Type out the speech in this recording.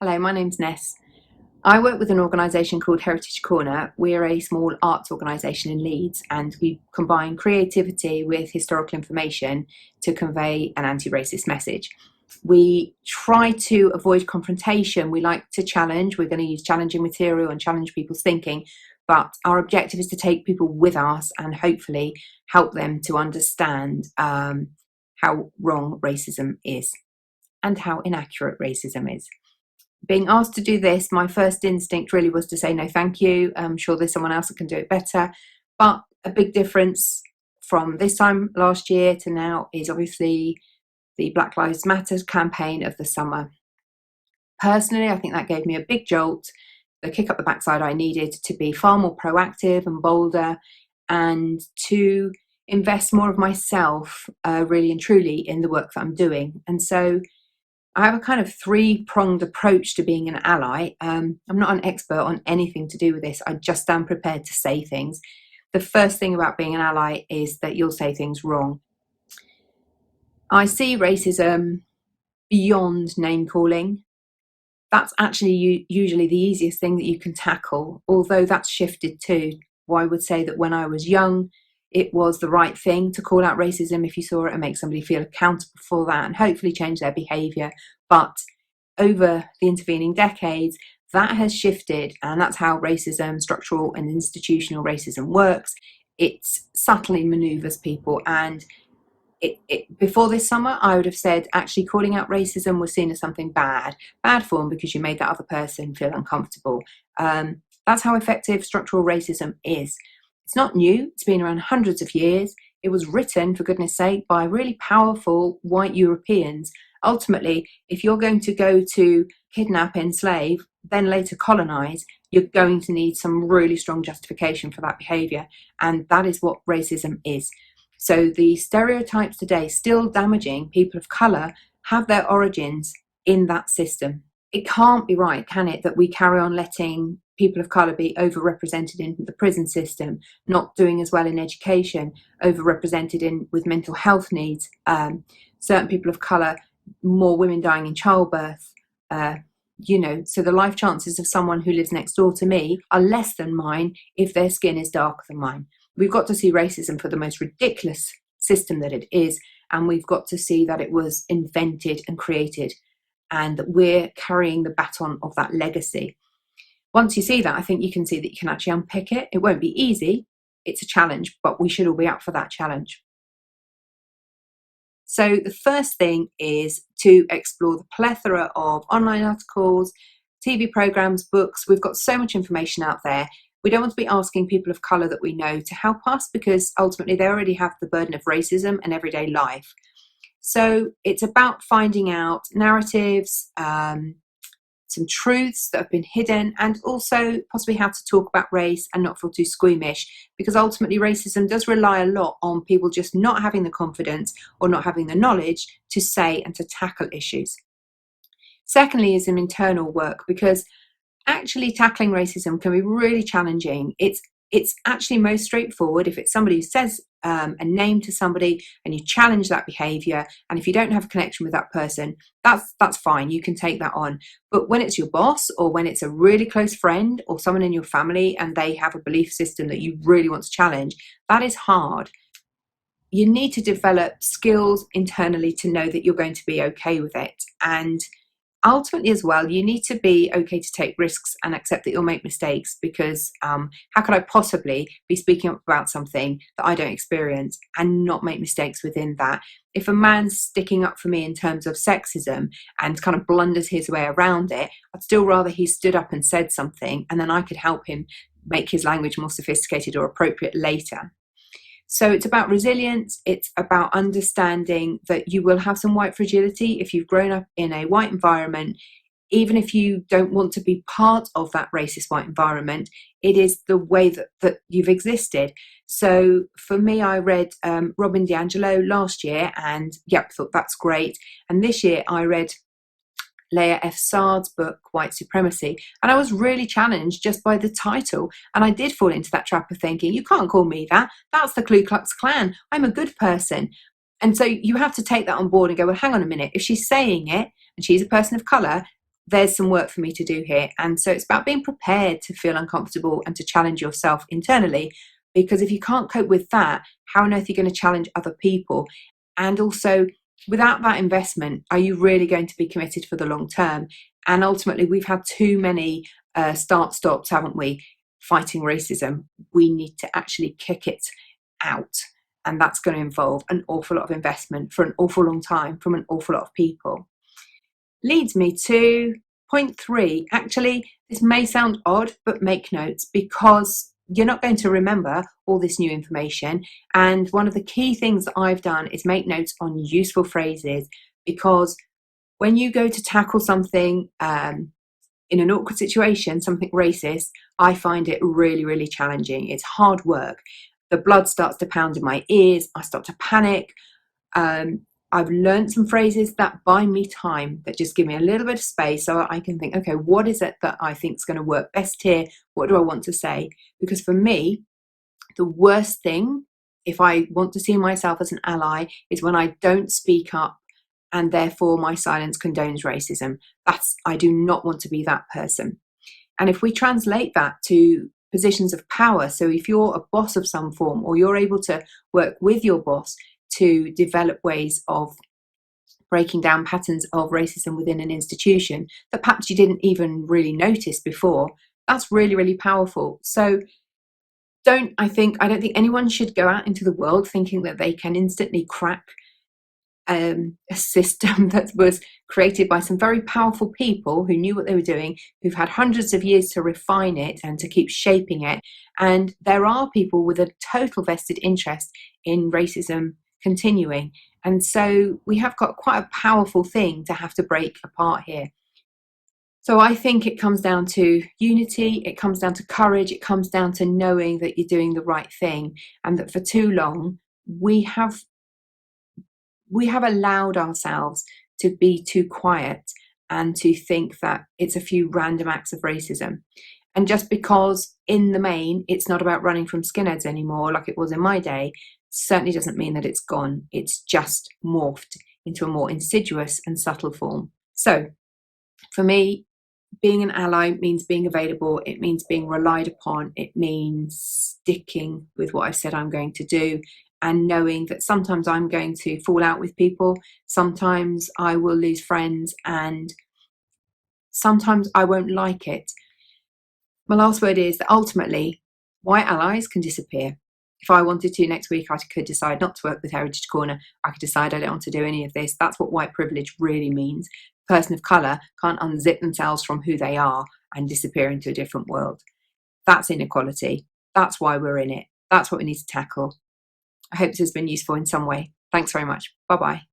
Hello, my name's Ness. I work with an organisation called Heritage Corner. We're a small arts organisation in Leeds, and we combine creativity with historical information to convey an anti-racist message. We try to avoid confrontation. We like to challenge. We're going to use challenging material and challenge people's thinking, but our objective is to take people with us and hopefully help them to understand how wrong racism is and how inaccurate racism is. Being asked to do this, my first instinct really was to say no thank you. I'm sure there's someone else that can do it better. But a big difference from this time last year to now is obviously the Black Lives Matter campaign of the summer. Personally, I think that gave me a big jolt, the kick up the backside I needed to be far more proactive and bolder and to invest more of myself really and truly in the work that I'm doing. And so I have a kind of three-pronged approach to being an ally. I'm not an expert on anything to do with this. I just am prepared to say things. The first thing about being an ally is that you'll say things wrong. I see racism beyond name-calling. That's actually usually the easiest thing that you can tackle, although that's shifted too. I would say that when I was young, it was the right thing to call out racism if you saw it and make somebody feel accountable for that and hopefully change their behaviour. But over the intervening decades, that has shifted, and that's how racism, structural and institutional racism works. It subtly manoeuvres people, and before this summer, I would have said actually calling out racism was seen as something bad form because you made that other person feel uncomfortable. That's how effective structural racism is. It's not new. It's been around hundreds of years. It was written, for goodness sake, by really powerful white Europeans. Ultimately, if you're going to go to kidnap, enslave, then later colonize, you're going to need some really strong justification for that behavior. And that is what racism is. So the stereotypes today still damaging people of color have their origins in that system. It can't be right, can it, that we carry on letting people of colour be overrepresented in the prison system, not doing as well in education, overrepresented with mental health needs, certain people of colour, more women dying in childbirth, so the life chances of someone who lives next door to me are less than mine if their skin is darker than mine. We've got to see racism for the most ridiculous system that it is, and we've got to see that it was invented and created, and that we're carrying the baton of that legacy. Once you see that, I think you can see that you can actually unpick it. It won't be easy. It's a challenge, but we should all be up for that challenge. So the first thing is to explore the plethora of online articles, TV programs, books. We've got so much information out there. We don't want to be asking people of colour that we know to help us because ultimately they already have the burden of racism and everyday life. So it's about finding out narratives, some truths that have been hidden, and also possibly how to talk about race and not feel too squeamish, because ultimately racism does rely a lot on people just not having the confidence or not having the knowledge to say and to tackle issues. Secondly is some internal work, because actually tackling racism can be really challenging. It's actually most straightforward if it's somebody who says a name to somebody and you challenge that behaviour, and if you don't have a connection with that person, that's fine, you can take that on. But when it's your boss, or when it's a really close friend or someone in your family and they have a belief system that you really want to challenge, that is hard. You need to develop skills internally to know that you're going to be okay with it, and ultimately as well, you need to be okay to take risks and accept that you'll make mistakes, because how could I possibly be speaking up about something that I don't experience and not make mistakes within that? If a man's sticking up for me in terms of sexism and kind of blunders his way around it, I'd still rather he stood up and said something, and then I could help him make his language more sophisticated or appropriate later. So it's about resilience. It's about understanding that you will have some white fragility if you've grown up in a white environment. Even if you don't want to be part of that racist white environment, it is the way that you've existed. So for me, I read Robin DiAngelo last year and thought that's great. And this year I read Leah F. Sard's book, White Supremacy, and I was really challenged just by the title. And I did fall into that trap of thinking, you can't call me that. That's the Ku Klux Klan. I'm a good person. And so you have to take that on board and go, well, hang on a minute. If she's saying it and she's a person of colour, there's some work for me to do here. And so it's about being prepared to feel uncomfortable and to challenge yourself internally, because if you can't cope with that, how on earth are you going to challenge other people? And also, without that investment, are you really going to be committed for the long term? And ultimately, we've had too many start stops, haven't we, fighting racism. We need to actually kick it out, and that's going to involve an awful lot of investment for an awful long time from an awful lot of people. Leads me to point 3. Actually, this may sound odd, but make notes, because you're not going to remember all this new information. And one of the key things that I've done is make notes on useful phrases, because when you go to tackle something in an awkward situation, something racist, I find it really, really challenging. It's hard work. The blood starts to pound in my ears. I start to panic. I've learned some phrases that buy me time, that just give me a little bit of space so I can think, okay, what is it that I think is going to work best here? What do I want to say? Because for me, the worst thing, if I want to see myself as an ally, is when I don't speak up and therefore my silence condones racism. I do not want to be that person. And if we translate that to positions of power, so if you're a boss of some form, or you're able to work with your boss to develop ways of breaking down patterns of racism within an institution that perhaps you didn't even really notice before, that's really, really powerful. So I don't think anyone should go out into the world thinking that they can instantly crack a system that was created by some very powerful people who knew what they were doing, who've had hundreds of years to refine it and to keep shaping it. And there are people with a total vested interest in racism continuing. And so we have got quite a powerful thing to have to break apart here. So I think it comes down to unity, it comes down to courage, it comes down to knowing that you're doing the right thing, and that for too long we have allowed ourselves to be too quiet and to think that it's a few random acts of racism. And just because in the main it's not about running from skinheads anymore like it was in my day, certainly doesn't mean that it's gone. It's just morphed into a more insidious and subtle form. So for me, being an ally means being available, it means being relied upon, it means sticking with what I've said I'm going to do, and knowing that sometimes I'm going to fall out with people, sometimes I will lose friends, and sometimes I won't like it. My last word is that ultimately, white allies can disappear. If I wanted to next week, I could decide not to work with Heritage Corner. I could decide I don't want to do any of this. That's what white privilege really means. A person of colour can't unzip themselves from who they are and disappear into a different world. That's inequality. That's why we're in it. That's what we need to tackle. I hope this has been useful in some way. Thanks very much. Bye-bye.